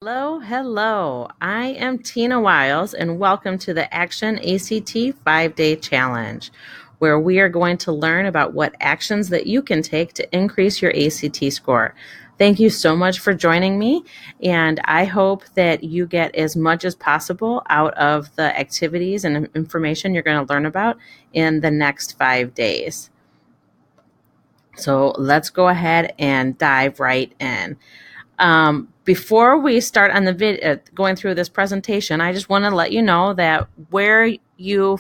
Hello, hello. I am Tina Wiles, and welcome to the Action ACT 5-Day Challenge, where we are going to learn about what actions that you can take to increase your ACT score. Thank you so much for joining me, and I hope that you get as much as possible out of the activities and information you're going to learn about in the next 5 days. So let's go ahead and dive right in. Before we start on the video, going through this presentation, I just want to let you know that where you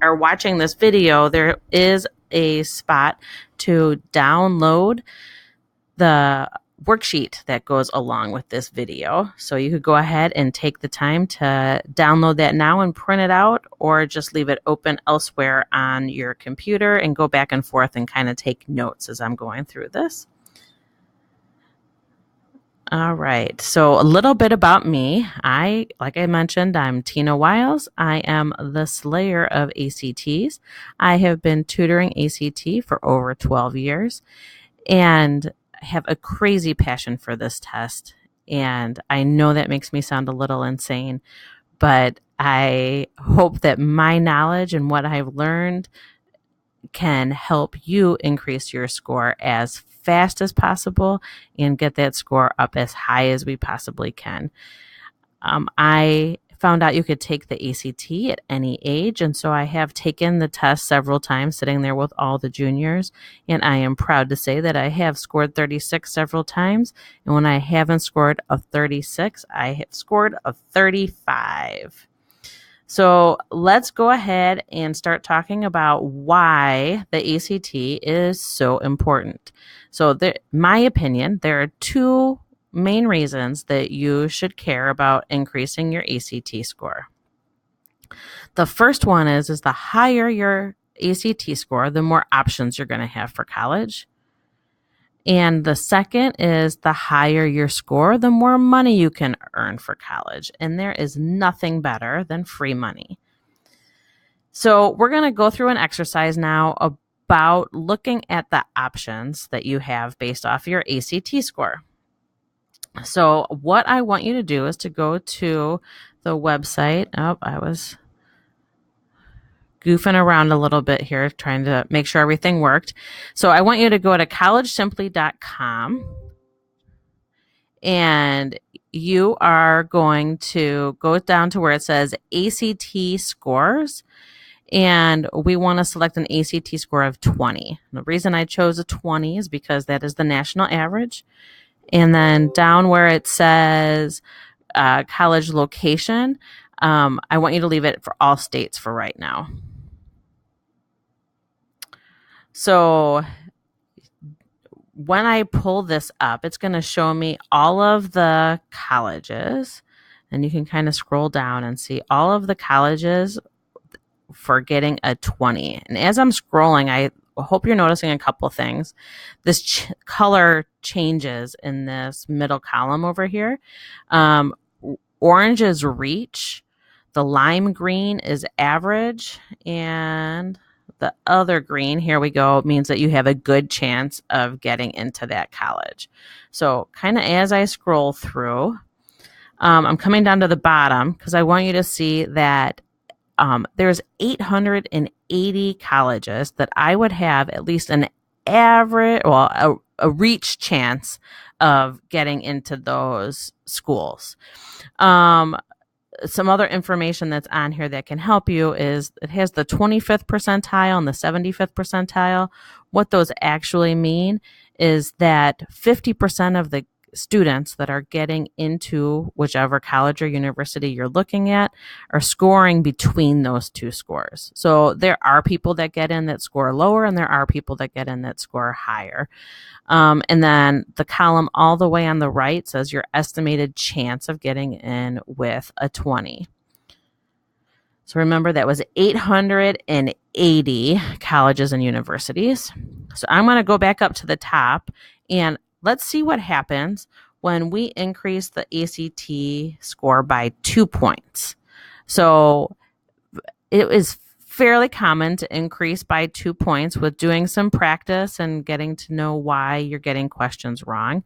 are watching this video, there is a spot to download the worksheet that goes along with this video. So you could go ahead and take the time to download that now and print it out, or just leave it open elsewhere on your computer and go back and forth and kind of take notes as I'm going through this. All right. So a little bit about me. Like I mentioned, I'm Tina Wiles. I am the slayer of ACTs. I have been tutoring ACT for over 12 years and have a crazy passion for this test. And I know that makes me sound a little insane, but I hope that my knowledge and what I've learned can help you increase your score as fast as possible and get that score up as high as we possibly can. I found out you could take the ACT at any age, and so I have taken the test several times, sitting there with all the juniors, and I am proud to say that I have scored 36 several times, and when I haven't scored a 36, I have scored a 35. So let's go ahead and start talking about why the ACT is so important. So my opinion, there are two main reasons that you should care about increasing your ACT score. The first one is the higher your ACT score, the more options you're going to have for college. And the second is the higher your score, the more money you can earn for college. And there is nothing better than free money. So we're going to go through an exercise now about looking at the options that you have based off your ACT score. So what I want you to do is to go to the website. Oh, I was goofing around a little bit here, trying to make sure everything worked. So I want you to go to collegesimply.com, and you are going to go down to where it says ACT scores, and we want to select an ACT score of 20. The reason I chose a 20 is because that is the national average. And then down where it says college location, I want you to leave it for all states for right now. So when I pull this up, it's going to show me all of the colleges, and you can kind of scroll down and see all of the colleges for getting a 20. And as I'm scrolling, I hope you're noticing a couple of things. This color changes in this middle column over here. Orange is reach, the lime green is average, and the other green, here we go, means that you have a good chance of getting into that college. So kind of as I scroll through, I'm coming down to the bottom because I want you to see that there's 880 colleges that I would have at least an average, well, a reach chance of getting into those schools. Some other information that's on here that can help you is it has the 25th percentile and the 75th percentile. What those actually mean is that 50% of the students that are getting into whichever college or university you're looking at are scoring between those two scores. So there are people that get in that score lower, and there are people that get in that score higher. And then the column all the way on the right says your estimated chance of getting in with a 20. So remember, that was 880 colleges and universities. So I'm going to go back up to the top, and let's see what happens when we increase the ACT score by 2 points. So it is fairly common to increase by 2 points with doing some practice and getting to know why you're getting questions wrong.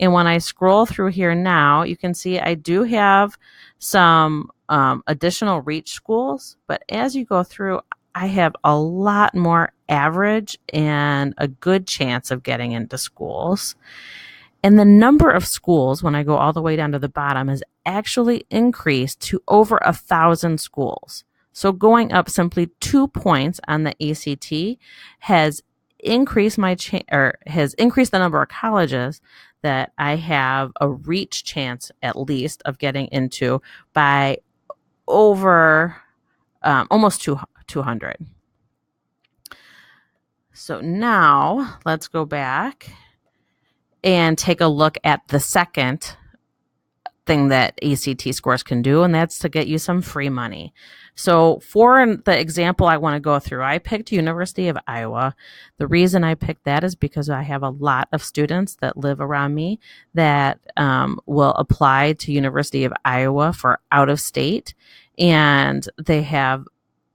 And when I scroll through here now, you can see I do have some additional reach schools, but as you go through, I have a lot more average and a good chance of getting into schools. And the number of schools, when I go all the way down to the bottom, has actually increased to over 1,000 schools. So going up simply 2 points on the ACT has increased has increased the number of colleges that I have a reach chance, at least, of getting into by over almost 200. So now let's go back and take a look at the second thing that ACT scores can do, and that's to get you some free money. So for the example I want to go through, I picked University of Iowa. The reason I picked that is because I have a lot of students that live around me that will apply to University of Iowa for out of state, and they have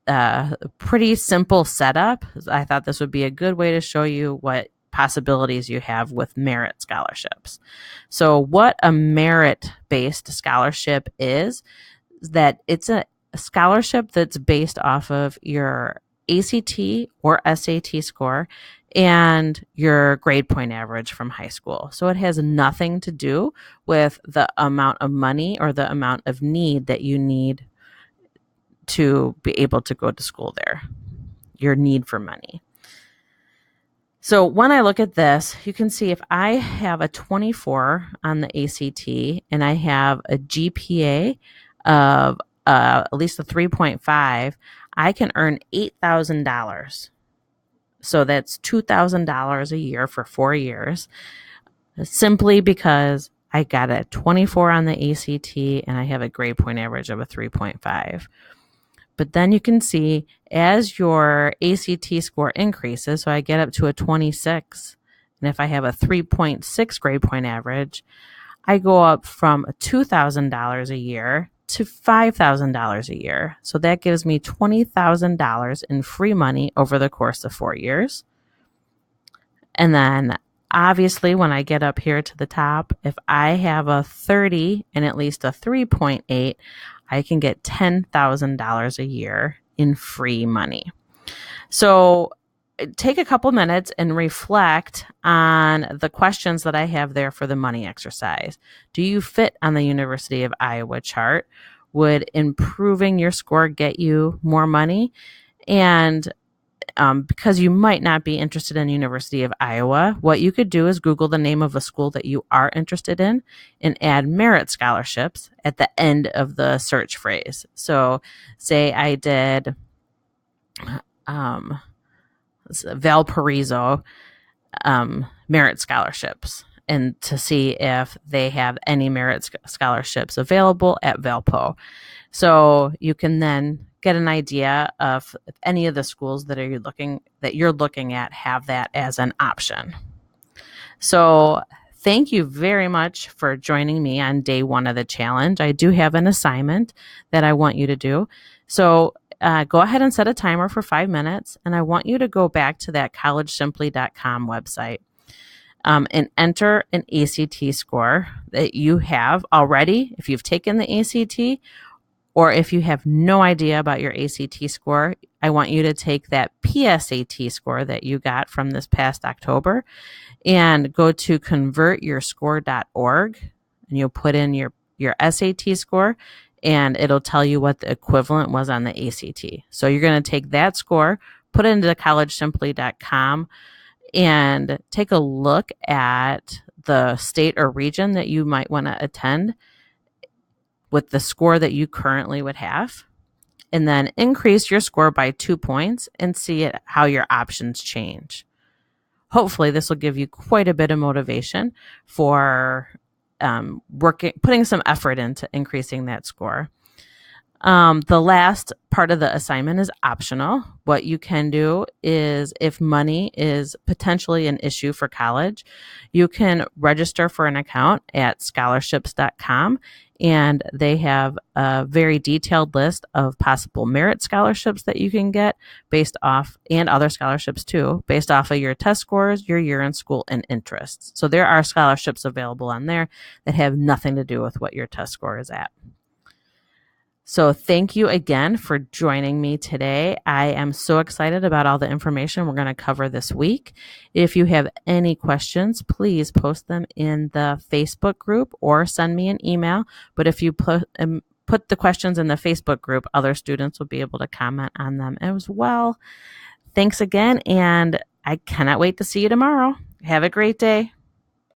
a pretty simple setup. I thought this would be a good way to show you what possibilities you have with merit scholarships. So what a merit-based scholarship is that it's a scholarship that's based off of your ACT or SAT score and your grade point average from high school. So it has nothing to do with the amount of money or the amount of need that you need to be able to go to school there, your need for money. So when I look at this, you can see if I have a 24 on the ACT and I have a GPA of at least a 3.5, I can earn $8,000. So that's $2,000 a year for 4 years, simply because I got a 24 on the ACT and I have a grade point average of a 3.5. But then you can see as your ACT score increases, so I get up to a 26, and if I have a 3.6 grade point average, I go up from $2,000 a year to $5,000 a year. So that gives me $20,000 in free money over the course of 4 years. And then obviously when I get up here to the top, if I have a 30 and at least a 3.8, I can get $10,000 a year in free money. So take a couple minutes and reflect on the questions that I have there for the money exercise. Do you fit on the University of Iowa chart? Would improving your score get you more money? And because you might not be interested in University of Iowa, what you could do is Google the name of a school that you are interested in and add merit scholarships at the end of the search phrase. So say I did Valparaiso merit scholarships, and to see if they have any merit scholarships available at Valpo. So you can then get an idea of if any of the schools that you're looking at have that as an option. So thank you very much for joining me on day 1 of the challenge. I do have an assignment that I want you to do. So go ahead and set a timer for 5 minutes, and I want you to go back to that collegesimply.com website and enter an ACT score that you have already, if you've taken the ACT, or if you have no idea about your ACT score. I want you to take that PSAT score that you got from this past October and go to convertyourscore.org, and you'll put in your SAT score, and it'll tell you what the equivalent was on the ACT. So you're going to take that score, put it into collegesimply.com, and take a look at the state or region that you might want to attend with the score that you currently would have, and then increase your score by 2 points and see how your options change. Hopefully this will give you quite a bit of motivation for putting some effort into increasing that score. The last part of the assignment is optional. What you can do is, if money is potentially an issue for college, you can register for an account at scholarships.com, and they have a very detailed list of possible merit scholarships that you can get based off, and other scholarships too, based off of your test scores, your year in school, and interests. So there are scholarships available on there that have nothing to do with what your test score is at. So thank you again for joining me today. I am so excited about all the information we're going to cover this week. If you have any questions, please post them in the Facebook group or send me an email. But if you put the questions in the Facebook group, other students will be able to comment on them as well. Thanks again, and I cannot wait to see you tomorrow. Have a great day.